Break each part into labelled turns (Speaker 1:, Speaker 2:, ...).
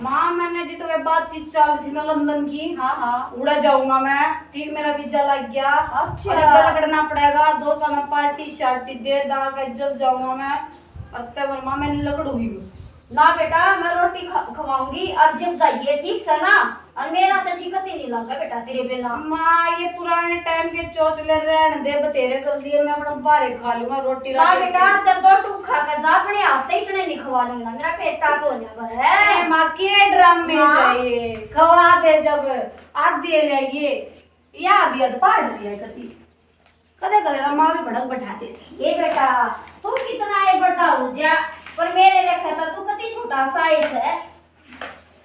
Speaker 1: माँ मैंने जी तो वे बातचीत चल रही थी ना लंदन की।
Speaker 2: हाँ हाँ।
Speaker 1: उड़ा जाऊंगा मैं, ठीक मेरा वीजा लग गया।
Speaker 2: अच्छा।
Speaker 1: और इधर लगना पड़ेगा 2 साल में, पार्टी शार्टी दे दागा जब जाऊंगा मैं। और तब माँ मैं लगड़ूंगी
Speaker 2: ना बेटा मैं रोटी खवाऊंगी और जब जाइए ठीक से ना। और मेरा तो चिकत ही नहीं लगा बेटा तेरे बिना।
Speaker 1: माँ ये पुराने टाइम के चोचले रहने दे, बतेरे कर लिए मैं अपना बारे खा लूंगा रोटी
Speaker 2: ना
Speaker 1: राटी।
Speaker 2: बेटा चल दो टूक खा कर जा, अपने हाथ इतने नहीं खवा लूंगा, मेरा पेट टाप हो जाएगा है।
Speaker 1: माँ के ड्रामे
Speaker 2: हाँ।
Speaker 1: से ये खवा दे जब आधे ले ये या भी अध पाड़ दिया कती कदे कदे तो माँ भी भड़क बैठा दे से।
Speaker 2: ये बेटा तू कितना है बड़ा हो जा, पर मेरे लेखा था तू कति छोटा साइज है।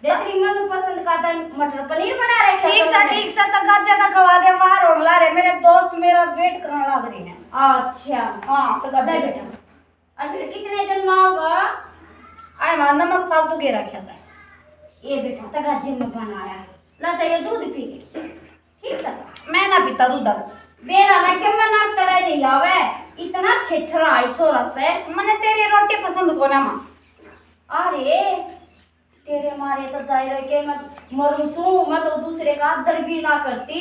Speaker 2: तेरी मन पसंद का था मटर पनीर बना रहे।
Speaker 1: ठीक सा तो गज ज्यादा खवा दे, मार और ला रे मेरे दोस्त मेरा वेट करने लग रही है।
Speaker 2: अच्छा
Speaker 1: हाँ तो गज
Speaker 2: बेटा। और फिर कितने दिन में होगा?
Speaker 1: आए मां नमक फालतू गे रखा सा।
Speaker 2: ये बेटा तगा जिम में बनाया ला तो ये दूध पी ले ठीक है।
Speaker 1: मैं ना पीता दूध
Speaker 2: बेरा ना के मना करे नहीं आवे, इतना छेछरा आई छोरा से।
Speaker 1: मने तेरी रोटी पसंद को ना मां।
Speaker 2: अरे तेरे मारे तो जाए रहे के मैं मरू सू, मैं तो दूसरे का आदर भी ना करती,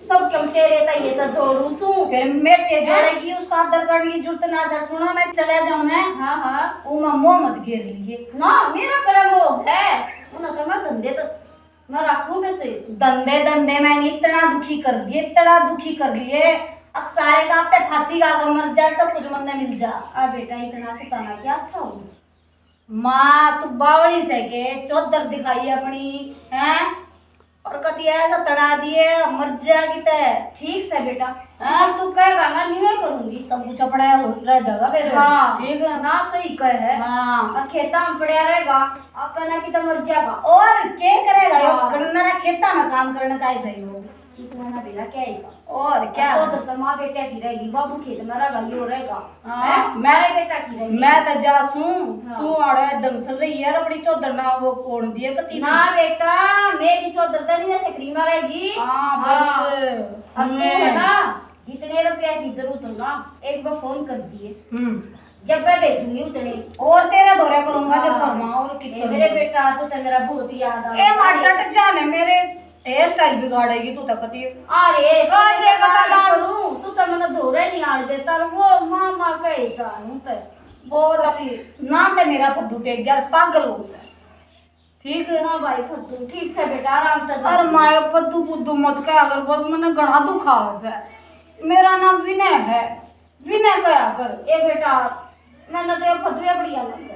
Speaker 2: सब क्यों तेरे तो ये तो जोड़ू सू।
Speaker 1: फिर मेरे ते जोड़ेगी उसका आदर करने की जरूरत ना सर। सुनो मैं चले जाऊं ना।
Speaker 2: हाँ हाँ।
Speaker 1: वो मैं मोह मत घेर लिए
Speaker 2: ना मेरा कड़ा मोह है उन्हें तो मैं धंधे तो मैं रखूं कैसे।
Speaker 1: धंधे धंधे मैंने इतना दुखी कर दिए, इतना दुखी कर दिए। अब सारे का पे फांसी का अगर मर जाए सब कुछ मन मिल जा।
Speaker 2: आ बेटा इतना सताना क्या अच्छा हो।
Speaker 1: माँ तू बावली से के चौधर दिखाई अपनी हैं और कति ऐसा तड़ा दिए मर जाएगी तय।
Speaker 2: ठीक से बेटा अब तू कहेगा ना नहीं करूंगी।
Speaker 1: सब कुछ अपना रह जाएगा फिर।
Speaker 2: हाँ
Speaker 1: ठीक है
Speaker 2: ना सही कहे है।
Speaker 1: हाँ
Speaker 2: और खेता में पड़ा रहेगा अपना की तो मर जाएगा।
Speaker 1: और क्या करेगा यो
Speaker 2: हाँ।
Speaker 1: गन्ना खेता में काम करने का ही सही हो।
Speaker 2: इसमें ना बेटा क्या आएगा
Speaker 1: और क्या
Speaker 2: तो माँ बेटा की रहेगी, बाबू खेत में रहेगा यो रहेगा।
Speaker 1: हाँ,
Speaker 2: मैं बेटा की रहेगी।
Speaker 1: मैं तो जासूं
Speaker 2: हाँ।
Speaker 1: तू आड़े ढंग से रही यार अपनी चौधर ना वो कोण दिए कती
Speaker 2: ना बेटा मेरी चौधर तो नहीं वैसे क्रीमा रहेगी।
Speaker 1: हाँ बस
Speaker 2: अब तू है ना जितने रुपया की जरूरत हो ना एक बार फोन कर दिए, जब मैं भेजूंगी उतने
Speaker 1: और तेरे दौरे करूंगा जब
Speaker 2: हाँ।
Speaker 1: करूंगा और कितना
Speaker 2: मेरे बेटा तू तो मेरा बहुत ही याद
Speaker 1: ए माटट जाने मेरे हेयर स्टाइल बिगाड़ेगी तू तकती।
Speaker 2: अरे
Speaker 1: कौन जे का
Speaker 2: करूं तू तो मैंने धोरे नहीं आने देता और वो मामा कहे जानू ते
Speaker 1: बहुत अपनी नाम से मेरा फद्दू टेक यार पागल हो से। ठीक है
Speaker 2: ना भाई फद्दू ठीक से बेटा आराम से
Speaker 1: और माया फद्दू फुद्दू मत कह अगर बस मैंने गणा दुखा से। मेरा नाम विनय है, विनय कया कर।
Speaker 2: ए बेटा मैंने तो ये फद्दू ये बढ़िया लग गया।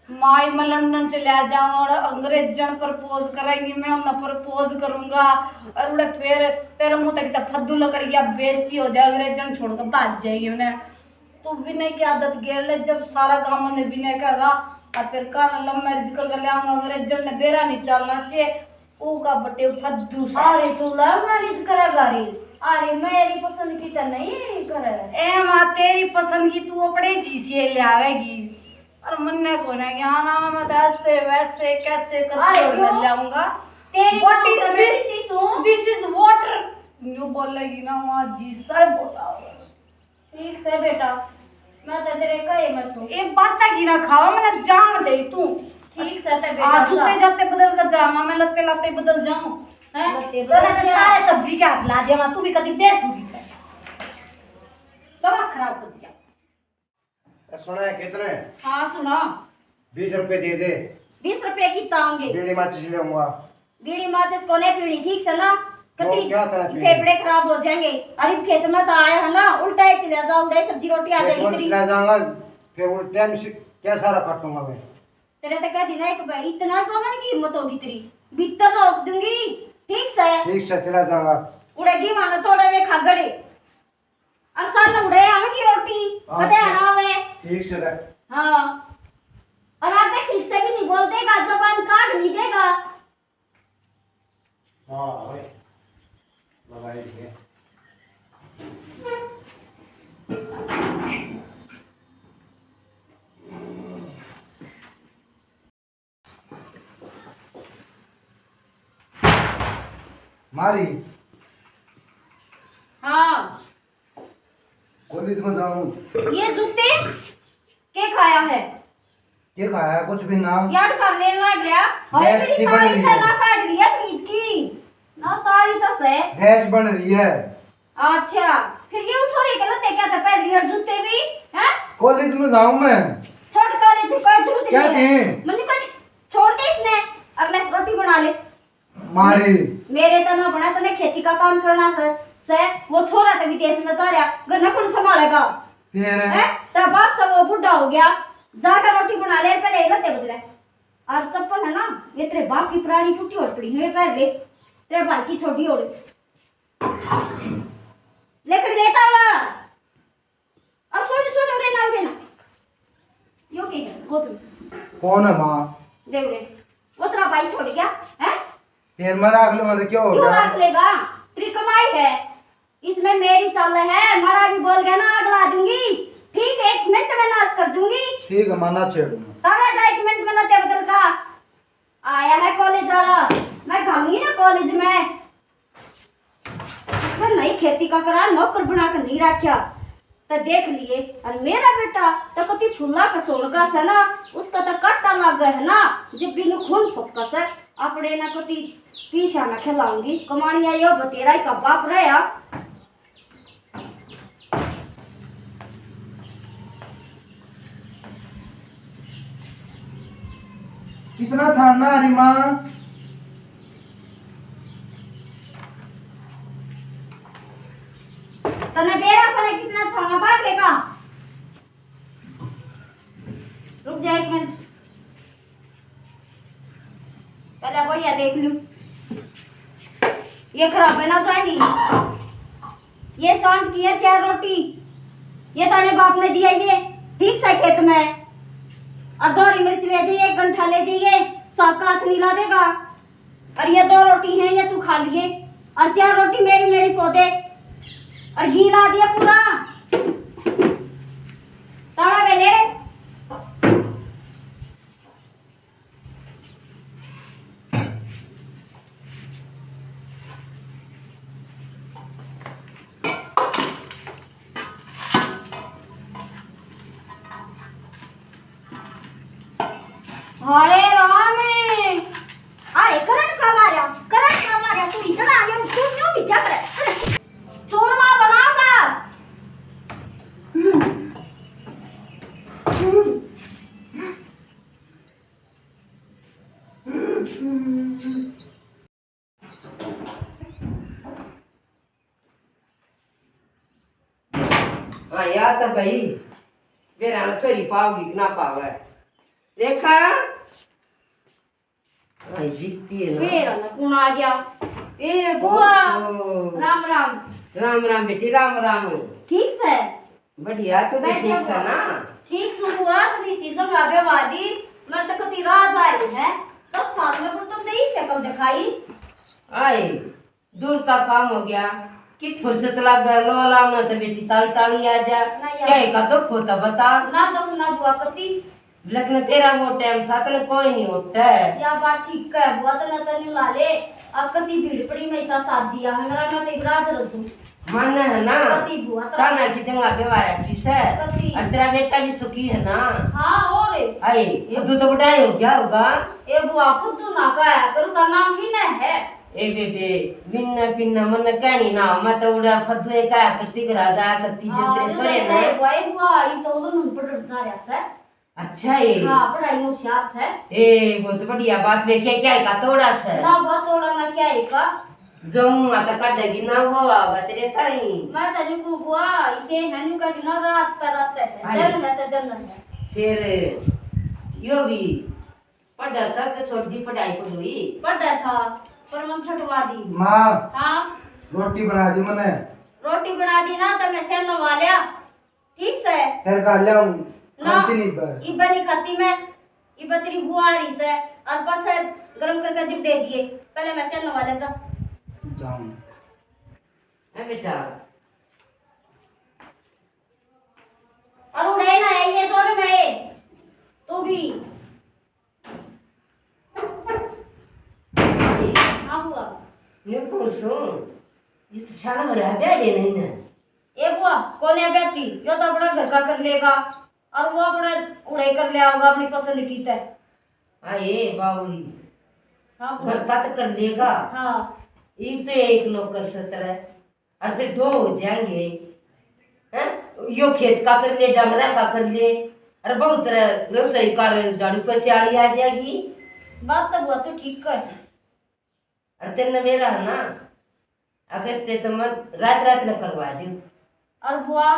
Speaker 1: माई मैं लंदन चले जाऊंगा और अंग्रेजन प्रपोज करेंगी, मैं उन्हें प्रपोज करूंगा और उड़े फिर तेरे मुंह तक फद्दू लकड़ गया बेइज्जती हो जाए, अंग्रेजन छोड़कर भाग जाएगी उन्हें। तो विनय की आदत गिर ले जब सारा काम मैंने विनय कहेगा और फिर कल लव मैरिज कर ले आऊंगा, अंग्रेजन ने बेरा नहीं चलना चाहिए का बटे फद्दू से।
Speaker 2: अरे तू लव मैरिज करेगा रे? अरे मेरी पसंद की तो नहीं करे।
Speaker 1: ए माँ तेरी पसंद की तू अपने जी से ले आवेगी और मन्ने को ना यहाँ ना मैं तो ऐसे वैसे कैसे करके ले आऊंगा।
Speaker 2: तेरी
Speaker 1: what is this is water new बोलेगी ना वहाँ जी से बोला।
Speaker 2: ठीक से बेटा मैं तो तेरे कहे मत सो
Speaker 1: एक बात की ना खावा मैंने जान दे तू।
Speaker 2: ठीक से बेटा
Speaker 1: आज जुत्ते जाते बदल कर जाऊंगा मैं, लगते लगते बदल जाऊं हैं। तो सारे सब्जी के हाथ ला दिया मैं, तू भी कभी बेसुरी से दिमाग खराब कर दिया।
Speaker 3: सुना है कितने?
Speaker 2: हाँ सुना
Speaker 3: 20 रुपए दे दे।
Speaker 2: 20 रुपए की तांगे
Speaker 3: बीड़ी माचिस ले आऊंगा।
Speaker 2: बीड़ी माचिस को नहीं पीनी ठीक से ना, कति
Speaker 3: क्या तरह पीनी?
Speaker 2: फेफड़े खराब हो जाएंगे। अरे खेत में तो आया है ना उल्टा ही चले जाओ, उल्टा ही सब्जी रोटी आ जाएगी तेरी।
Speaker 3: चला जाऊंगा फिर वो टाइम से क्या सारा काटूंगा मैं।
Speaker 2: तेरे तो कहती ना एक बार इतना बोलने की हिम्मत होगी तेरी, भीतर रोक दूंगी ठीक से।
Speaker 3: ठीक से चला जाऊंगा।
Speaker 2: उड़ेगी मानो थोड़े में खागड़े और सन उड़े आवेगी रोटी कदे आना आवे।
Speaker 3: ठीक से रख।
Speaker 2: हाँ और आगे ठीक से भी नहीं बोल देगा, जबान काट नहीं देगा।
Speaker 3: हाँ भाई लगाई है। मारी
Speaker 2: हाँ
Speaker 3: कॉलेज में जाऊं।
Speaker 2: ये जूते के खाया है?
Speaker 3: क्या खाया कुछ भी ना।
Speaker 2: यार कर लेना लग गया। हाय
Speaker 3: गैस
Speaker 2: मेरी
Speaker 3: सी बन
Speaker 2: तारी
Speaker 3: रही
Speaker 2: तो
Speaker 3: है।
Speaker 2: ना काट लिया फ्रिज की। ना तारी तो से।
Speaker 3: गैस बन रही है।
Speaker 2: अच्छा फिर ये छोरी के लते क्या था पहली और जूते भी हैं?
Speaker 3: कॉलेज में जाऊं मैं।
Speaker 2: छोड़ कॉलेज कोई जरूरत
Speaker 3: क्या
Speaker 2: नहीं है।
Speaker 3: थी?
Speaker 2: मन्नी को छोड़ दे इसने। अब ले रोटी बना ले।
Speaker 3: मारी
Speaker 2: मेरे तो ना बना तूने खेती का काम करना है से वो छोरा तो विदेश में जा रहा घर ना कौन संभालेगा
Speaker 3: फिर
Speaker 2: है तेरा बाप सब वो बुढ़ा हो गया जाकर रोटी बना ले पहले लते बदले और चप्पल है ना ये तेरे बाप की पुरानी टूटी और पड़ी है पैर ले तेरे भाई की छोटी और लेकर लेता हुआ और सुन रे ना यो के वो
Speaker 3: कौन है माँ?
Speaker 2: देख रे वो तेरा भाई छोड़ गया है
Speaker 3: फिर मैं रख लूंगा तो क्या हो
Speaker 2: क्यों
Speaker 3: गया?
Speaker 2: रख लेगा तेरी कमाई है इसमें मेरी चाल है मारा भी बोल गया ना आग ला दूंगी ठीक है 1 मिनट में नाश कर दूंगी
Speaker 3: ठीक है माना छेड़ूंगा।
Speaker 2: तारा जा 1 मिनट में ना ते बदल का आया है कॉलेज वाला मैं घालूंगी ना कॉलेज में मैं नहीं खेती का करा नौकर बना कर नहीं रखा तो देख लिए और मेरा बेटा तो कति फुल्ला का सोलगा से ना उसका तो कट्टा लग गया है ना जब भी खून फोकस है अपने ना कति पीछा ना खिलाऊंगी कमानिया यो बतेरा का बाप रहा
Speaker 3: कितना छाड़ना है रिमा?
Speaker 2: तने बेरा तने कितना छाना बांट लेगा रुक जा 1 मिनट पहले भैया देख लूं ये खराब है ना चाइनी ये सांझ की है 4 रोटी ये ताने बाप ने दिया ये ठीक से खेत में और 2 हरी मिर्च ले जाइए 1 गंठा ले जाइए साग का हाथ मिला देगा और ये 2 रोटी है ये तू खा लिए और 4 रोटी मेरी पौधे और घी ला दिया पूरा ताड़ा में ले रे हाय राम अरे करंट का मारा तू इतना आया तू क्यों भी जा करे चूरमा बनाऊंगा
Speaker 4: हाँ याद तो गई मेरा ना चोरी पाओगी कि ना पावे रेखा आई दिखती है ना
Speaker 2: मेरा ना कौन आ गया ए बुआ
Speaker 4: ओ,
Speaker 2: राम राम
Speaker 4: राम राम बेटी राम राम
Speaker 2: ठीक से
Speaker 4: बढ़िया तू भी
Speaker 2: बैठे
Speaker 4: ठीक सा
Speaker 2: हुआ।
Speaker 4: ना
Speaker 2: ठीक सुबह तो दी सीजन लाबे वादी मर तक कती राज आई है 10 साल में पर तुमने ही शक्ल दिखाई
Speaker 4: आई दूर का काम हो गया कित फुर्सत लग गया लो लाना तो बेटी ताली ताली आ जा
Speaker 2: नहीं
Speaker 4: क्या का दुख होता बता
Speaker 2: ना दुख ना बुआ कती
Speaker 4: लेकिन तेरा वो टाइम था तो कोई नहीं होता है
Speaker 2: या बात ठीक है बुआ तो ना तनी ला ले अब कती भीड़ पड़ी में ऐसा साथ दिया है मेरा मैं तो इबराज रजू
Speaker 4: मन है ना
Speaker 2: कती बुआ तो
Speaker 4: साना की चंगा व्यवहार किस है
Speaker 2: कती
Speaker 4: और तेरा बेटा भी सुखी है ना
Speaker 2: हाँ हो रे
Speaker 4: आई खुद तो बढ़ाई हो क्या होगा
Speaker 2: ए बुआ खुद ना कहा करू का नाम भी न है
Speaker 4: ए बेबे बिन्न पिन्न मन कहनी ना मत उड़ा फदुए का करती राजा करती जंत्रे सोए ना
Speaker 2: बुआ ये तो उन पढ़ जा रहा है
Speaker 4: अच्छा ये
Speaker 2: हाँ पढ़ाई में होशियार है
Speaker 4: ए बहुत बढ़िया बात में क्या क्या का तोड़ा से
Speaker 2: ना बहुत थोड़ा ना क्या है का
Speaker 4: जम आता काटेगी ना वो आवा तेरे ताई
Speaker 2: मैं तनी को बुआ इसे है नु का दिन रात है दिन है तो दिन है
Speaker 4: फिर यो भी पढ़ा सब तो छोटी पढ़ाई पढ़ हुई
Speaker 2: पढ़ा था पर मन छटवा दी
Speaker 3: माँ
Speaker 2: हाँ
Speaker 3: रोटी बना दी मैंने।
Speaker 2: रोटी बना दी ना तो मैं से नवा लिया ठीक से
Speaker 3: फिर खा लिया
Speaker 2: ना
Speaker 3: खाती नहीं पर।
Speaker 2: इब्बा नहीं खाती मैं इब्बा तेरी बुआ आ रही से और पाछा गरम करके जिप दे दिए पहले मैं से नवा लेता
Speaker 3: जाऊँ
Speaker 4: ए बेटा
Speaker 2: और उड़े ना है ये जोर में तू भी हाँ बुआ
Speaker 4: ने पूछो ये तो सारा हो रहा है बे नहीं ना
Speaker 2: ए बुआ कौन है व्यक्ति यो तो अपना घर का कर लेगा और वो अपने उड़ाई कर लिया होगा अपनी पसंद की तय।
Speaker 4: आए बावली
Speaker 2: हाँ बुआ।
Speaker 4: घर का तो कर लेगा।
Speaker 2: हाँ
Speaker 4: एक तो एक लोग कर सकता है और फिर दो हो जाएंगे हैं। यो खेत का कर ले, डंगरा का कर ले, और बहुत रसोई का झाड़ू पे चाड़ी आ जाएगी।
Speaker 2: बात तो बुआ तू ठीक कर।
Speaker 4: और तेरे मेरा है ना अगस्ते तो मैं रात रात में करवा दूं।
Speaker 2: और बुआ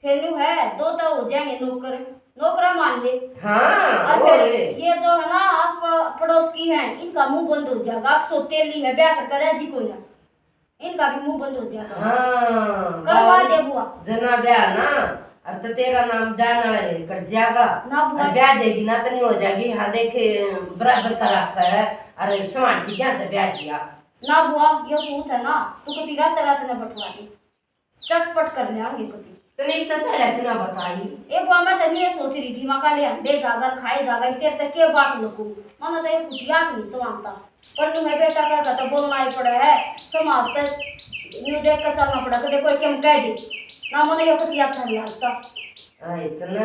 Speaker 2: फिर न्यू है दो तो हो जाएंगे नौकर, नौकरा मान ले।
Speaker 4: हाँ
Speaker 2: और फिर
Speaker 4: और
Speaker 2: ये जो है ना आस पड़ोस की है इनका मुंह बंद हो जाएगा। सोतेली है ब्याह कर जी को ना, इनका भी मुंह बंद हो जाएगा।
Speaker 4: हाँ
Speaker 2: करवा दे बुआ।
Speaker 4: जना ब्याह ना और तो तेरा नाम डालना कर जाएगा
Speaker 2: ना बुआ।
Speaker 4: और ब्याह देगी ना तो नहीं हो जाएगी। हाँ देख बराबर का रखा है अरे समान की क्या ब्याह किया
Speaker 2: ना बुआ ये सूत है ना तू कभी रात रात न बटवा दे, चटपट कर ले आगे कभी।
Speaker 4: तो नहीं तो पहले क्यों ना बताई।
Speaker 2: ए बुआ मैं तो ये सोच रही थी मका ले अंडे जागर खाए जागर तेरे तक के बात लोगों मन तो ये कुटिया नहीं समानता। पर नु मैं बेटा क्या तो बोलना ही पड़ा है समाज तक न्यू देख कर चलना पड़ा। तो देखो क्या कह दी ना मन ये कुटिया अच्छा नहीं लगता।
Speaker 4: इतना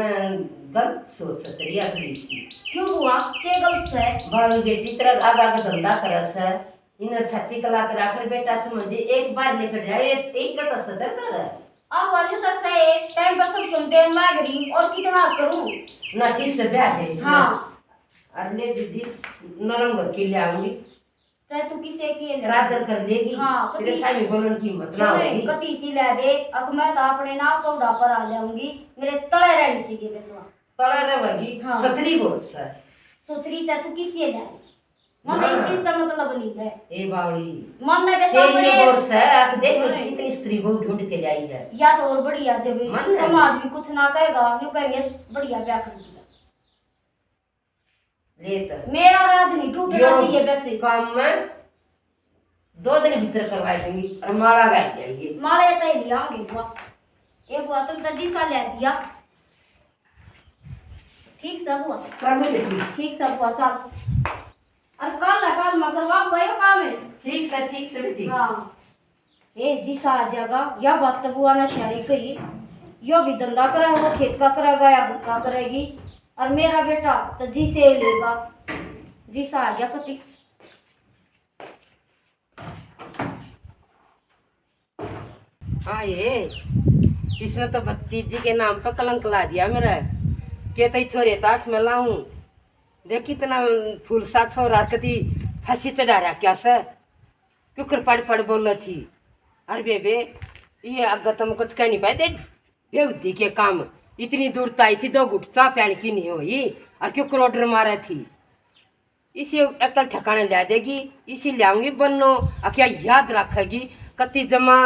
Speaker 4: गलत सोच सकती है थोड़ी सी।
Speaker 2: क्यों बुआ के गलत से
Speaker 4: बालू बेटी तरह आगा का धंधा करस है इन छत्ती कला कर आखिर बेटा समझे एक बार लेकर जाए एक का तो सदर कर है।
Speaker 2: अब वाली तो सही टाइम पर सब क्यों देर लाग रही और कितना करूं
Speaker 4: ना ठीक से ब्याह दे इसमें।
Speaker 2: हाँ
Speaker 4: अगले दीदी नरम घर के ले आऊंगी
Speaker 2: चाहे तू किसे के ले
Speaker 4: रात कर लेगी।
Speaker 2: हाँ,
Speaker 4: तेरे
Speaker 2: कति-
Speaker 4: सामने बोलने की हिम्मत ना होगी।
Speaker 2: कती सी ले दे अब मैं तो अपने नाम पौड़ा पर आ जाऊंगी मेरे तले रहनी चाहिए बेसवा।
Speaker 4: तड़ा रहेगी
Speaker 2: हाँ।
Speaker 4: सतरी बहुत सर
Speaker 2: सुथरी चाहे तू किसी ले मन इस चीज का मतलब नहीं है।
Speaker 4: ए बावड़ी
Speaker 2: मन में के
Speaker 4: तेरी
Speaker 2: सामने
Speaker 4: बहुत सर आप देखो
Speaker 2: नहीं।
Speaker 4: कितनी स्त्री को ढूंढ के लाई है।
Speaker 2: या तो और बढ़िया जब
Speaker 4: मन है।
Speaker 2: समाज भी कुछ ना कहेगा यूं कहेंगे बढ़िया ब्याह कर दिया।
Speaker 4: ले तो
Speaker 2: मेरा राज नहीं टूटना
Speaker 4: यो
Speaker 2: चाहिए वैसे।
Speaker 4: काम में 2 दिन भीतर करवा दूंगी और माला गा जाएगी।
Speaker 2: माले तय लिया आऊंगी बुआ। ये बुआ तुम तो जी सा ले दिया ठीक से बुआ
Speaker 4: कर ले बेटी
Speaker 2: ठीक से बुआ चल। अरे काल में करवा बुआ यो काम है।
Speaker 4: ठीक से बेटी।
Speaker 2: हाँ ए जी सा आ जाएगा या बात तो बुआ ने शादी कही यो भी धंधा करा है वो खेत का करेगा या भुट्टा करेगी और मेरा बेटा तो जी से लेगा। जी सा आ गया पति।
Speaker 4: हाँ ये किसने तो भतीजी के नाम पर कलंक ला दिया मेरा के तई छोरे ताक में लाऊं देख कितना फूल सा छोरा कति फांसी चढ़ा रहा क्या सर क्यों कर पड़ बोल थी। अरे बेबे ये अगर तुम कुछ कह नहीं पाए दे बेउद्दी के काम इतनी दूर तो आई थी 2 घुट चाह पैन की नहीं हुई और क्यों करोडर मारा थी। इसे अकल ठिकाने ला देगी इसी लाऊंगी बनो और क्या याद रखेगी कति जमा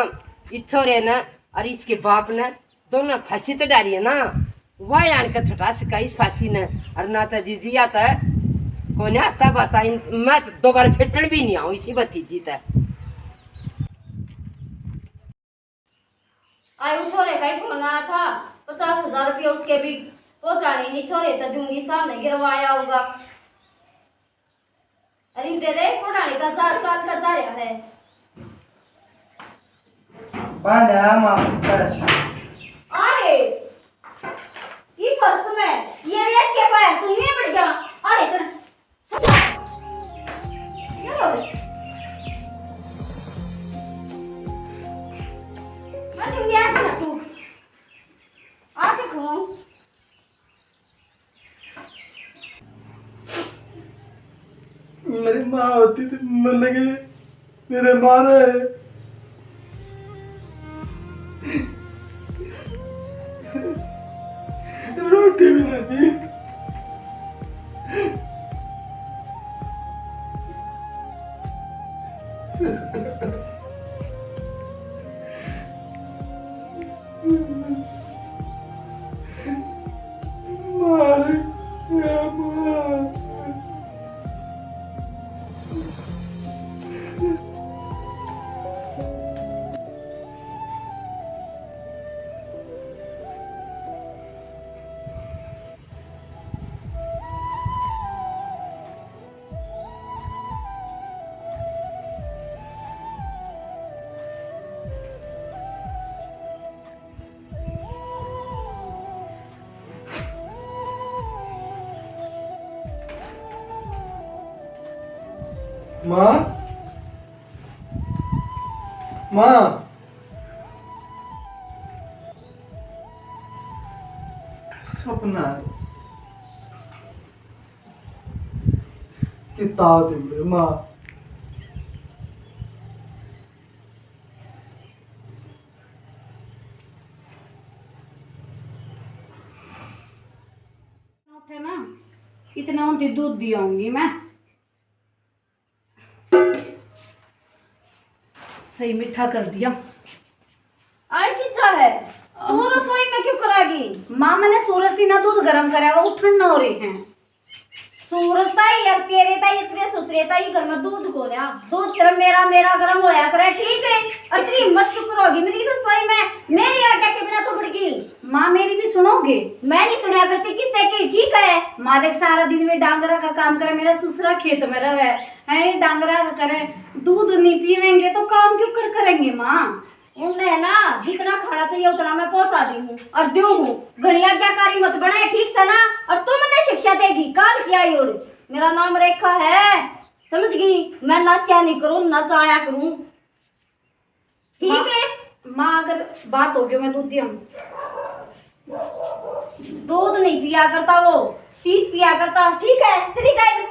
Speaker 4: इच्छो रे ना और इसके बाप ने दोनों फांसी चढ़ा रही है ना वह आन के छुटा सका इस फांसी ने। और ना तो जीजी आता है कौन आता बता मैं तो दोबारा फिटन भी नहीं आऊँ इसी भतीजी तक।
Speaker 2: आयु छोरे का ही फोन आया था 50,000 रुपया उसके भी पहुंचाने नहीं छोरे तो दूंगी सामने गिरवाया होगा। अरे दे दे पढ़ाने का 4 साल का जा रहा है।
Speaker 3: बांध है मां बस।
Speaker 2: अरे ये फर्श में ये रेत के पैर तू ये बढ़ गया। अरे कर मैं तू ये ना तू आज खून
Speaker 5: मेरी माँ होती थी मन लगे मेरे मारे रोटी भी नहीं दी। मारे या माँ माँ माँ सपना कितना दिन माँ
Speaker 1: उठे ना इतना उनकी दूध दियाऊंगी मैं। सही मीठा कर दिया।
Speaker 2: आई किच्छा है तू रसोई में क्यों करागी?
Speaker 1: माँ मैंने सूरज की ना दूध गर्म करा वो उठन ना हो रही है।
Speaker 2: सूरज ताई अब तेरे ताई इतने ससुरे ताई घर में दूध को लिया दूध सिर्फ मेरा मेरा गर्म होया करे ठीक है। और तेरी हिम्मत क्यों करोगी मेरी रसोई में मेरी आज्ञा के बिना तो बढ़गी।
Speaker 1: माँ मेरी भी सुनोगे?
Speaker 2: मैं नहीं सुना करती किससे की ठीक है।
Speaker 1: माँ देख सारा दिन में डांगरा का काम करे मेरा ससुरा खेत में रहे है डांगरा का करे दूध नहीं पीवेंगे तो काम क्यों करेंगे माँ।
Speaker 2: उन्हें ना जितना खाना चाहिए उतना मैं पहुंचा दी हूँ और दू हूँ। घड़ी आज्ञाकारी मत बनाए ठीक से ना। और तुम ने शिक्षा देगी काल की आई और मेरा नाम रेखा है समझ गई। मैं ना चाह नहीं करूँ ना चाया करूँ ठीक है।
Speaker 1: माँ अगर बात होगी मैं दूध दिया
Speaker 2: दूध नहीं पिया करता वो सीध पिया करता ठीक है। चली जाए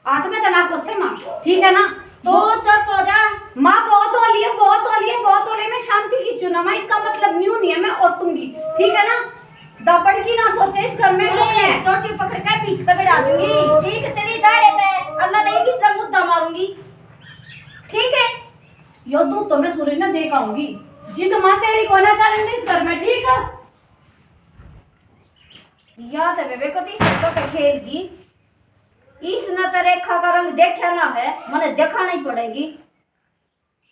Speaker 1: आत में तना से माँ ठीक है ना।
Speaker 2: तो चुप हो जा।
Speaker 1: माँ बहुत होली है बहुत होली है बहुत होली है मैं शांति खींचू ना माँ इसका मतलब न्यू नहीं है मैं उठूंगी ठीक है ना। दबड़ की ना सोचे इस घर में सबने
Speaker 2: चोटी पकड़ के पीठ पे बिठा दूंगी ठीक है। चली जा रहे थे अब मैं नहीं किसी मुद्दा मारूंगी ठीक है।
Speaker 1: यो दूध तो मैं सूरज ने देख आऊंगी जिद माँ तेरी को ना चलेंगे इस घर में ठीक है।
Speaker 2: याद है बेबे कति सबका के खेल की इस न तो रेखा का रंग देखा ना है मने देखा नहीं पड़ेगी।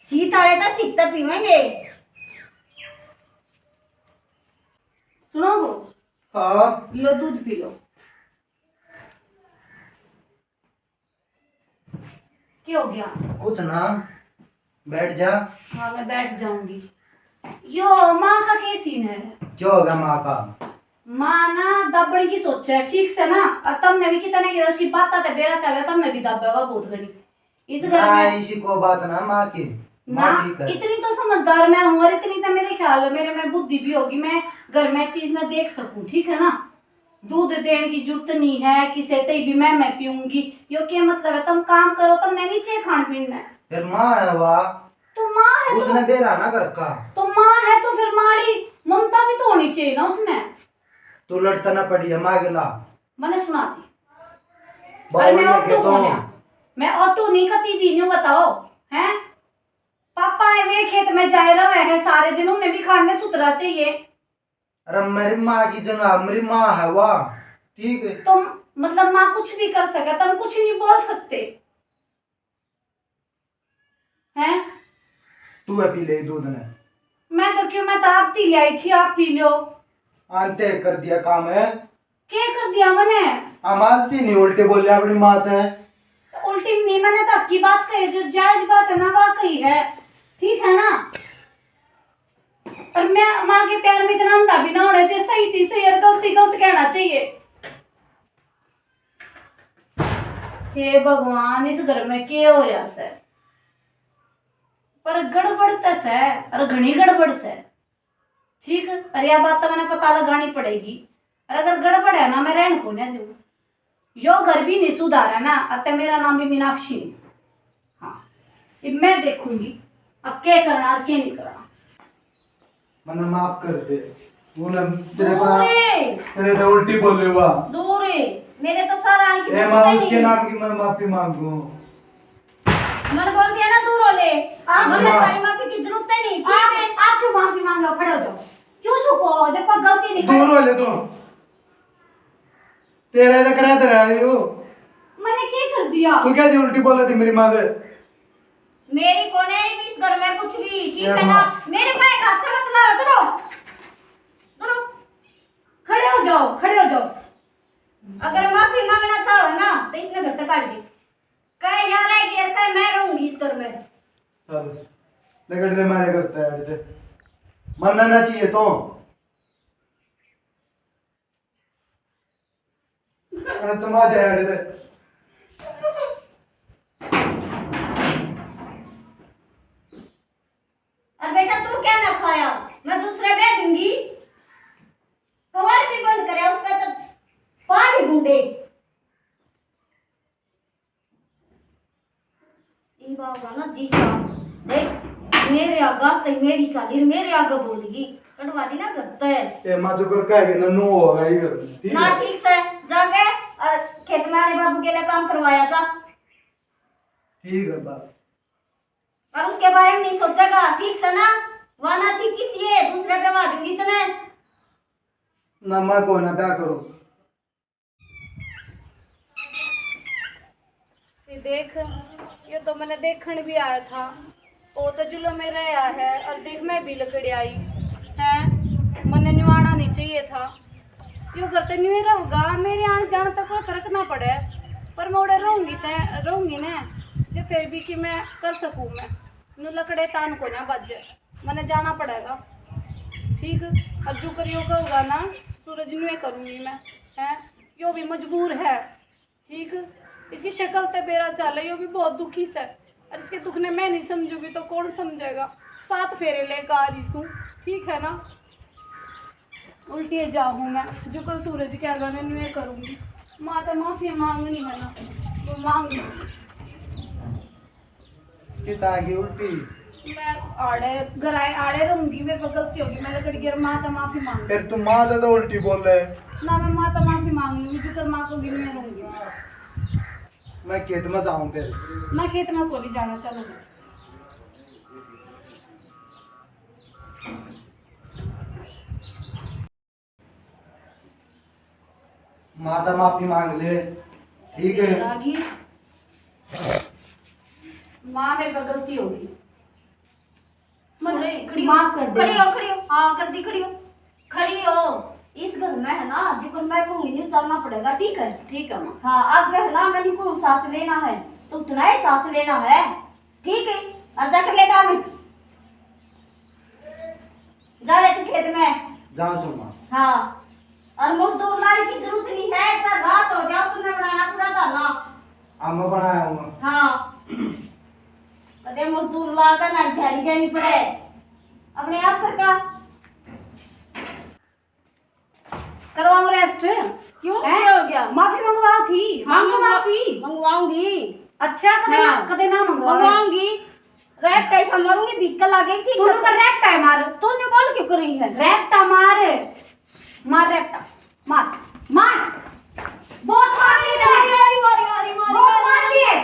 Speaker 2: सीताड़े तो सीता पीवेंगे
Speaker 1: सुनो हो
Speaker 5: हाँ
Speaker 1: लो दूध पी लो। क्या हो गया?
Speaker 3: कुछ ना बैठ जा।
Speaker 1: हाँ मैं बैठ जाऊंगी। यो माँ का क्या सीन है?
Speaker 3: क्या होगा माँ का?
Speaker 1: माँ ना दबड़ की सोच है ठीक से ना। और तुमने भी कितने किया उसकी बात था बेरा चला तुमने भी दबेगा बहुत घड़ी इस घर
Speaker 3: ना
Speaker 1: में।
Speaker 3: इसी को बात ना माँ की
Speaker 1: ना
Speaker 3: माँ ठीक है।
Speaker 1: इतनी तो समझदार मैं हूँ और इतनी तो मेरे ख्याल है मेरे में बुद्धि भी होगी मैं घर में चीज ना देख सकूं ठीक है ना। दूध देने की जरूरत नहीं है किसे ते भी मैं पीऊंगी। यो क्या मतलब है तुम काम करो तुमने नीचे खान पीना है।
Speaker 3: फिर माँ है वाह
Speaker 1: तो माँ है
Speaker 3: उसने बेरा ना घर का।
Speaker 1: तो माँ है तो फिर माड़ी ममता भी तो होनी चाहिए ना उसमें।
Speaker 3: तू लड़ता ना पड़ी है माँ गिला
Speaker 1: मैंने सुना दी और मैं ऑटो कौन है? मैं ऑटो नहीं कती भी नहीं बताओ हैं। पापा है वे खेत में जाए रहे हैं सारे दिन उन्हें भी खाने सुतरा चाहिए।
Speaker 3: अरे मेरी माँ की जगह मेरी माँ है वाह ठीक है।
Speaker 1: तुम मतलब माँ कुछ भी कर सके तुम कुछ नहीं बोल सकते हैं।
Speaker 3: तू है पी ले दूध ने।
Speaker 1: मैं तो क्यों मैं तो आप पी ले आई थी आप पी लो।
Speaker 3: आंते कर दिया काम है।
Speaker 1: क्या कर दिया मैंने?
Speaker 3: आमाजती नहीं उल्टे बोले अपनी माँ है।
Speaker 1: तो उल्टी नहीं मैंने तो आपकी बात कही जो जायज बात है ना वाकई है ठीक है ना। और मैं माँ के प्यार में इतना अंधा भी ना होना चाहिए सही थी सही और गलती गलत कहना चाहिए। हे भगवान इस घर में क्या हो रहा है? पर गड़बड़ तस है और घनी गड़बड़ से ठीक है। और यह बात तो मैंने पता लगानी पड़ेगी। और अगर गड़बड़ है ना मैं रहने को नहीं दूँ। यो घर भी नहीं सुधार है ना अतः मेरा नाम भी मीनाक्षी नहीं। हाँ ये मैं देखूंगी अब क्या करना और क्या नहीं करना।
Speaker 3: मैंने माफ कर दे तूने तेरे तो उल्टी बोले हुआ।
Speaker 2: दूर है मेरे तो सारा आने की
Speaker 3: ए माँ
Speaker 2: जरूरत
Speaker 3: उसके
Speaker 2: नहीं।
Speaker 3: नाम की मैं माफी मांगू।
Speaker 2: मैंने बोल दिया ना दूर हो ले
Speaker 1: आप
Speaker 2: हमें
Speaker 3: माँ।
Speaker 2: तारी माफी की जरूरत ही नहीं ठीक है।
Speaker 1: आप क्यों माफी मांगो खड़े हो जाओ क्यों झुको जब कोई गलती नहीं
Speaker 5: दूर
Speaker 1: करी।
Speaker 5: वाले तो तेरा इधर करा दे रहा है यो।
Speaker 1: मैंने क्या कर दिया?
Speaker 5: तू क्या थी उल्टी बोल रही थी मेरी माँ से।
Speaker 2: मेरी कोने भी इस घर में कुछ भी ठीक
Speaker 5: ये
Speaker 2: है ना।
Speaker 5: माँ।
Speaker 2: मेरे पैर हाथ मत लगा दरो दरो
Speaker 1: खड़े हो जाओ खड़े हो जाओ।
Speaker 2: अगर माफी मांगना चाहो ना तो इसने घर तक काट दी कह यहाँ रहेगी यार कह मैं रहूंगी इस घर में।
Speaker 3: चल लेकर ले मारे करता है ऐसे मरना ना चाहिए तो। तुम आ जाए
Speaker 2: मुंडे ई बाबा ना जी साहब देख मेरे आगा से मेरी चाली मेरे आगे बोलेगी कटवा दी ना करता है
Speaker 3: ए माँ जो कर कहेगी ना नो होगा ही कर ठीक
Speaker 2: ना
Speaker 3: है
Speaker 2: ठीक से जाके और खेत में आने बाबू के लिए काम करवाया था
Speaker 3: ठीक है बात
Speaker 2: और उसके बारे में नहीं सोचेगा ठीक से ना वाना ठीक किसी है दूसरे पे मार दूंगी तने
Speaker 3: ना मैं कोई ना क्या करूँ
Speaker 1: ये देख ये तो मैंने देखने भी आया था वो तो जुलो में रहा है और देख मैं भी लकड़ी आई है मैंने न्यू आना नहीं चाहिए था यो करते न्यू ही रहूँगा मेरे आने जाने तक कोई फर्क ना पड़े पर मैं उड़े रहूँगी ना जो फिर भी कि मैं कर सकूँ मैं नु लकड़े तान को ना बज मैंने जाना पड़ेगा ठीक अब जो कर योगा होगा ना सूरज न्यू करूँगी मैं है यो भी मजबूर है ठीक इसकी शक्ल तो बेरा चाल है यो भी बहुत दुखी से और इसके दुख ने मैं नहीं समझूंगी तो कौन समझेगा 7 फेरे लेकर आ रही हूँ ठीक है ना उल्टी जाऊँ मैं जो कल सूरज के आगे मैं न्यू करूँगी माँ तो माफ़ी मांगनी है ना वो मांगी
Speaker 3: कितना आगे उल्टी
Speaker 1: मैं आड़े रहूंगी मेरे को गलती होगी मैं लकड़ी गिर माँ तो माफ़ी मांग
Speaker 3: फिर तुम माँ तो उल्टी बोल रहे
Speaker 1: ना मैं माँ तो माफ़ी मांग लूँगी जो कर माँ को गिर में रहूँगी
Speaker 3: मैं खेत में जाऊँ फिर
Speaker 1: मैं खेत में को नहीं जाना चलो
Speaker 3: माता माफी मांग ले ठीक है
Speaker 1: रागी माँ मेरे पर गलती होगी माफ कर दे
Speaker 2: खड़ी हो हाँ कर दी खड़ी हो इस घर में है ना जिक्र मैं कहूँगी नहीं चलना पड़ेगा ठीक है
Speaker 1: माँ
Speaker 2: हाँ अब कहना मैंने को सांस लेना है तो उतना ही सांस लेना है ठीक है और जाकर लेगा मैं जा रहे तू खेत में
Speaker 3: जाओ सुमा
Speaker 2: हाँ और मजदूर लाने की जरूरत नहीं है चाहे रात हो जाओ तुम्हें बनाना पूरा दाना
Speaker 3: अब मैं बनाया हूँ
Speaker 2: हाँ कदे मजदूर ला कर ना दिहाड़ी देनी पड़े अपने आप करका
Speaker 1: करवाऊँ रेस्ट
Speaker 2: क्यों
Speaker 1: हैं?
Speaker 2: क्या हो गया
Speaker 1: माफी मंगवाओ थी मांगो माफी
Speaker 2: मंगवाऊंगी
Speaker 1: अच्छा कदे ना मंगवाओ
Speaker 2: मंगवाऊंगी रैप कैसा मारूंगी बिकल आगे ठीक
Speaker 1: तूने कर रैप्टा है मार
Speaker 2: तूने कॉल क्यों कर रही है
Speaker 1: रैप्टा मार मार रैप्टा मार मार बहुत मार लिए बहुत मार लिए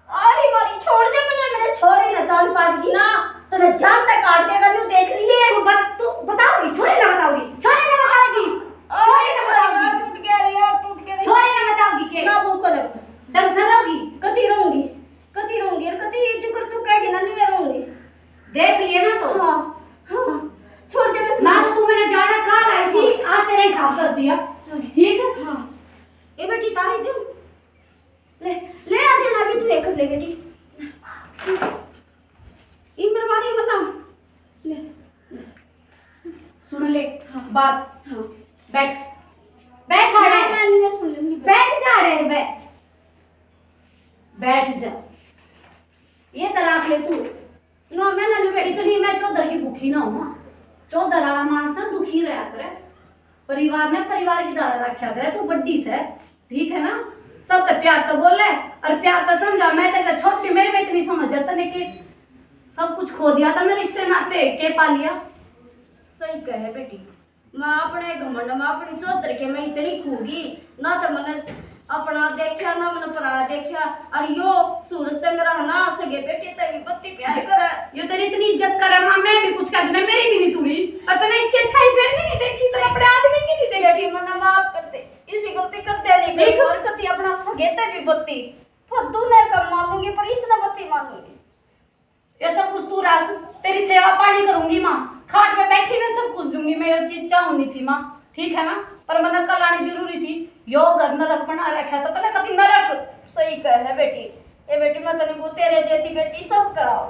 Speaker 2: अरे मारी छोड़ दे मेरे छोरे ना जान पाट की ना तेरे जान तक काट देगा न्यू देख लिए
Speaker 1: तू बताओगी छोरे ना बताओगी
Speaker 2: टूट गया रे यार टूट गया
Speaker 1: छोरे ना बताओगी के
Speaker 2: ना वो को ले
Speaker 1: ढंग से रहोगी
Speaker 2: कती रहूंगी और कती जो कर तू कहेगी ना नहीं रहूंगी
Speaker 1: देख लिए ना तो
Speaker 2: हाँ हाँ छोड़ दे बस
Speaker 1: ना तो तू मैंने जाना कहाँ लाई थी आज तेरा हिसाब कर दिया ठीक है
Speaker 2: हाँ ए बेटी तारी दे लेना देना भी तू एक ले बेटी इमर मारी बता ले
Speaker 1: सुन ले बात
Speaker 2: हाँ
Speaker 1: बैठ बैठ खड़े
Speaker 2: मैं नहीं सुन लूंगी
Speaker 1: बैठ जा रे बैठ जा ये तराक ले तू
Speaker 2: ना मैं ना ले
Speaker 1: इतनी मैं चौधर की भूखी ना हूँ चौधर वाला मानस ना दुखी रहा करे परिवार में परिवार की डाला रखा करे तू बड्डी से ठीक है ना सब तो प्यार तो बोले और प्यार तो समझा मैं तो छोटी मेरे में इतनी समझ तने के सब कुछ खो दिया था मैं रिश्ते नाते के पा लिया
Speaker 2: सही कहे बेटी मैं अपने घमंड में अपनी चौधर के मैं इतनी खूगी ना तो मैंने अपना देखा ना मैंने पराया देखा और यो सूरज ते मेरा ना सगे बेटी ते भी बत्ती प्यार करे
Speaker 1: ये तेरी इतनी इज्जत करे मां मैं भी कुछ कह दूं मेरी भी नहीं सुनी और तने इसकी अच्छाई फिर भी नहीं देखी तो अपने आदमी की नहीं देखी
Speaker 2: बेटी मैंने माफ कर दे इसी गलती करते नहीं
Speaker 1: ठीक।
Speaker 2: और कति अपना सगे ते भी बत्ती पर तू ने कम मानूंगी पर इसने बत्ती मानूंगी
Speaker 1: ये सब कुछ तू रख तेरी सेवा पानी करूंगी माँ खाट पे बैठी मैं सब कुछ दूंगी मैं ये चीज चाहूंगी थी माँ ठीक है ना पर मैंने कल आनी जरूरी थी यो घर नरक बना रखा था तने कभी नरक
Speaker 2: सही कहे बेटी ए बेटी मैं तने को तेरे जैसी बेटी सब कराओ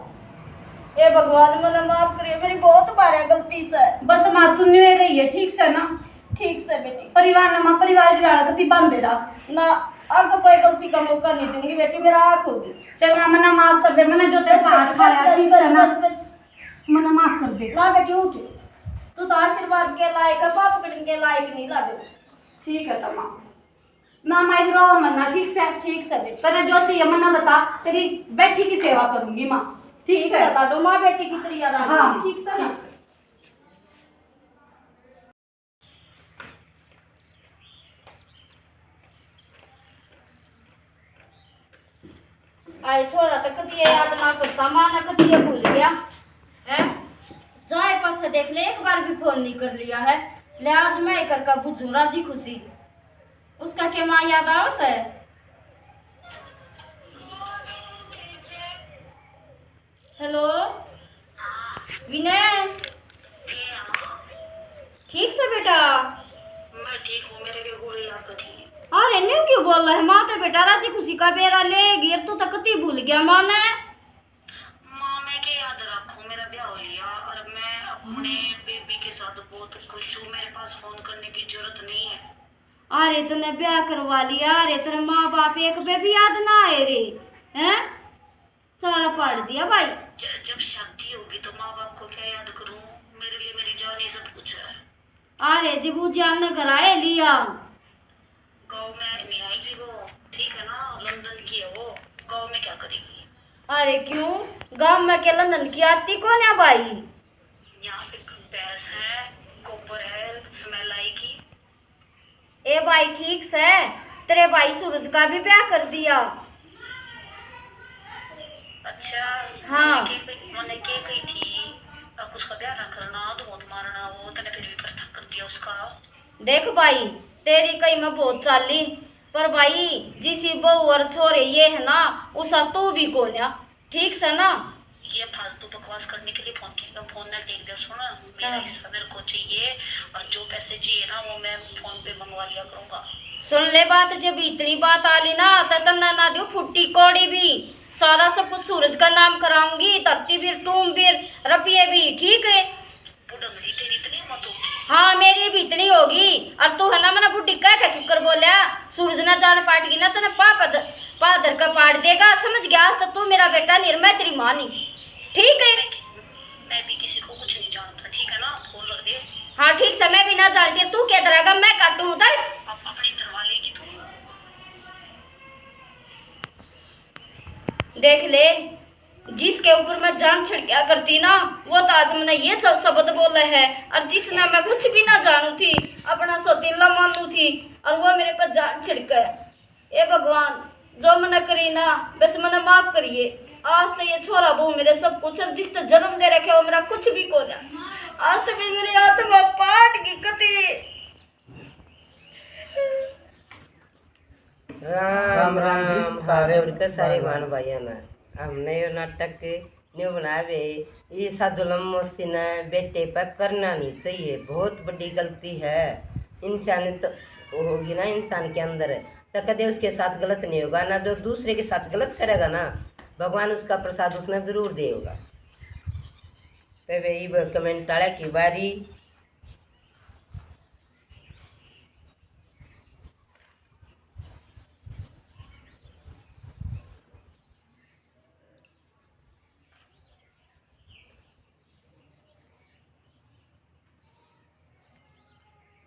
Speaker 2: ए भगवान मैंने माफ करिए मेरी बहुत बार गलती से
Speaker 1: बस माँ तू न्यू रही है ठीक से ना
Speaker 2: ठीक से बेटी
Speaker 1: परिवार ने माँ परिवार की डाला कति बांधे रख
Speaker 2: ना आगे कोई गलती का मौका नहीं दूंगी बेटी मेरा आँख होगी
Speaker 1: चल माँ मना माफ कर दे मैंने जो तेरे हाथ खाया ठीक से ना मना माफ कर दे
Speaker 2: ना बेटी उठ तू तो आशीर्वाद के लायक है बाप कड़न के लायक नहीं लागे
Speaker 1: ठीक है तमाम ना माई रो मन्ना ठीक से
Speaker 2: बेटा
Speaker 1: पहले जो चाहिए मन्ना बता तेरी बेटी की सेवा करूंगी माँ ठीक से
Speaker 2: लाडो माँ बेटी की तरह यार
Speaker 1: हाँ
Speaker 2: ठीक से ना आए छोरा तो कती याद ना करता माँ ना कती भूल गया है जाए पाछा देख ले एक बार भी फोन नहीं कर लिया है ले आज मैं ही करके बुझू राजी खुशी उसका क्या माँ याद आवस है हेलो विनय ठीक से बेटा
Speaker 6: मैं ठीक हूँ मेरे लिए गोली याद थी
Speaker 2: अरे न्यू क्यों बोल रहा है माँ तो बेटा राजी खुशी का बेरा ले गिर तू तो कती भूल गया माँ ने
Speaker 6: माँ मैं क्या याद रखूँ मेरा ब्याह हो लिया और मैं अपने बेबी के साथ बहुत खुश हूँ मेरे पास फोन करने की जरूरत नहीं है
Speaker 2: अरे तूने ब्याह करवा लिया अरे तेरे माँ बाप एक बेबी याद ना आए रे हैं चारा पाड़ दिया भाई
Speaker 6: जब शादी होगी तो माँ बाप को क्या याद करूँ मेरे लिए मेरी जान ही सब कुछ है
Speaker 2: अरे जिबू जान ने कराए लिया
Speaker 6: गाँव में नहीं आएगी वो ठीक है ना लंदन की है वो गाँव में क्या करेगी
Speaker 2: अरे क्यों गांव में के लंदन की आती कौन है भाई
Speaker 6: यहाँ पे भैंस है गोबर है स्मेल आएगी
Speaker 2: ए भाई ठीक से तेरे भाई सूरज का भी ब्याह कर दिया
Speaker 6: अच्छा
Speaker 2: हाँ।
Speaker 6: मैंने क्या कही थी अब उसका ब्याह ना करना तो मत मारना वो तने फिर भी प्रथा कर दिया उसका
Speaker 2: देख भाई तेरी कई में बहुत चाली पर भाई जिसी बहू और छोरे ये है ना उसा तू भी कौन है ठीक से ना
Speaker 6: ये फालतू बकवास करने के लिए फोन किया फोन ना टेक दे सुना मेरा हिस्सा मेरे को चाहिए और जो पैसे चाहिए ना वो मैं फोन पे मंगवा लिया करूंगा
Speaker 2: सुन ले बात जब इतनी बात आली ना तो तना ना दियो फुट्टी कौड़ी भी सारा सब कुछ सूरज का नाम कराऊंगी धरती भी टूम भी रपिए भी ठीक है
Speaker 6: बुढ़ंगड़ी तेरी इतनी मत होगी
Speaker 2: हाँ मेरी भी इतनी होगी और तू है ना मैंने बुढ़ी कह के क्यों कर बोलिया सूरज ना जान पाट गई ना तेने पादर का पाट देगा समझ गया आज तक तू मेरा बेटा नहीं मैं तेरी माँ नहीं ठीक है
Speaker 6: मैं भी किसी को कुछ नहीं जानता ठीक है ना फोन रख दे
Speaker 2: हाँ ठीक से मैं भी ना जानती तू क्या धरागा मैं काटू उधर
Speaker 6: अपनी धरवा लेगी तू
Speaker 2: देख ले जिसके ऊपर मैं जान छिड़किया करती ना वो तो आज मैंने ये सब शब्द बोले है और जिसने मैं कुछ भी ना जानू थी अपना सौतीला मानू थी और वो मेरे पर जान छिड़के ए भगवान जो मैंने करी ना बस मैंने माफ करिए आज तो ये छोरा बहू मेरे सब कुछ और जिसने जन्म दे रखे वो मेरा कुछ भी को ना आज तो भी मेरी आत्मा पाट की कती
Speaker 4: राम
Speaker 3: राम जी,
Speaker 4: सारे
Speaker 3: सारे
Speaker 4: सारे
Speaker 3: भाई
Speaker 4: भान भाइयों ने हमने ये नाटक न्यू बनावे ये सा जुल्म मोसी ने बेटे पर करना नहीं चाहिए बहुत बड़ी गलती है इंसानियत होगी ना इंसान के अंदर तो कदे उसके साथ गलत नहीं होगा ना जो दूसरे के साथ गलत करेगा ना भगवान उसका प्रसाद उसने जरूर देगा तो भाई कमेंट टाड़ा की बारी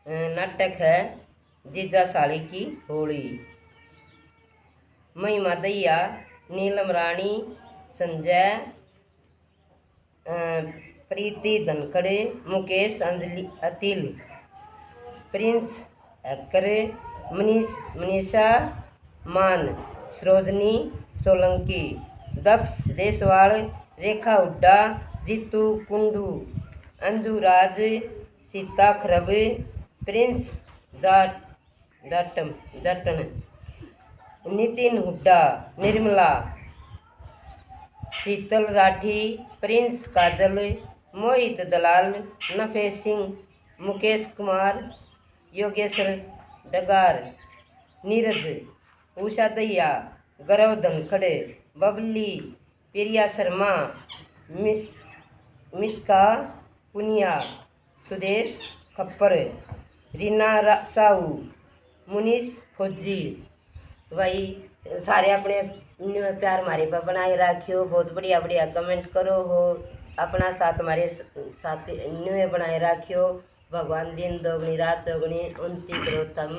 Speaker 4: नाटक है जीजा साड़ी की होली महिमा दैया नीलम रानी संजय प्रीति धनखड़े मुकेश अंजलि अतिल प्रिंस हैकर मनीषा मान सरोजनी सोलंकी दक्ष देसवाल रेखा हुड्डा रितु कुंडू अंजू राज सीता खरब प्रिंस जटन नितिन हुड्डा निर्मला शीतल राठी प्रिंस काजल मोहित दलाल नफे सिंह मुकेश कुमार योगेश्वर डगार नीरज उषा दैया गौरव धनखड़े बबली प्रिया शर्मा मिस्का पुनिया सुदेश खप्पर रीना साहू मुनीष फौजी भाई सारे अपने प्यार हमारे पर बनाए रखियो बहुत बढ़िया बढ़िया कमेंट करो हो अपना साथ हमारे साथ न्यू बनाए रखियो भगवान दिन दोगुनी रात चौगुनी उन्नति करो तुम।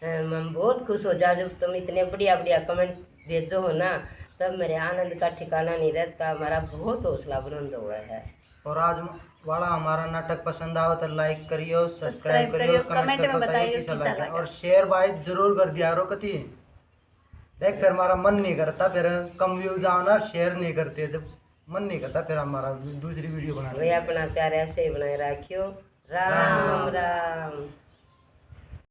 Speaker 4: हम बहुत खुश हो जा जब तुम इतने बढ़िया बढ़िया कमेंट भेजो हो ना, तब मेरे आनंद का ठिकाना नहीं रहता। हमारा बहुत हौसला बुलंद हुआ है।
Speaker 3: और आज वाला हमारा नाटक पसंद आओ तो लाइक करियो, सब्सक्राइब
Speaker 1: सब्सक्राइब
Speaker 3: करियो,
Speaker 1: करियो,
Speaker 3: कमेंट
Speaker 1: कमेंट
Speaker 3: में
Speaker 1: में
Speaker 3: बताइए
Speaker 1: बताइए
Speaker 3: कैसा
Speaker 1: कैसा
Speaker 3: लगा।
Speaker 1: लगा।
Speaker 3: और शेयर भाई जरूर कर दिया करो कति। देख फिर हमारा मन नहीं करता, फिर कम व्यूज आओ ना, शेयर नहीं करते, जब मन नहीं करता फिर हमारा दूसरी वीडियो बना
Speaker 4: वही अपना प्यार ऐसे ही बनाए रखियो। राम राम।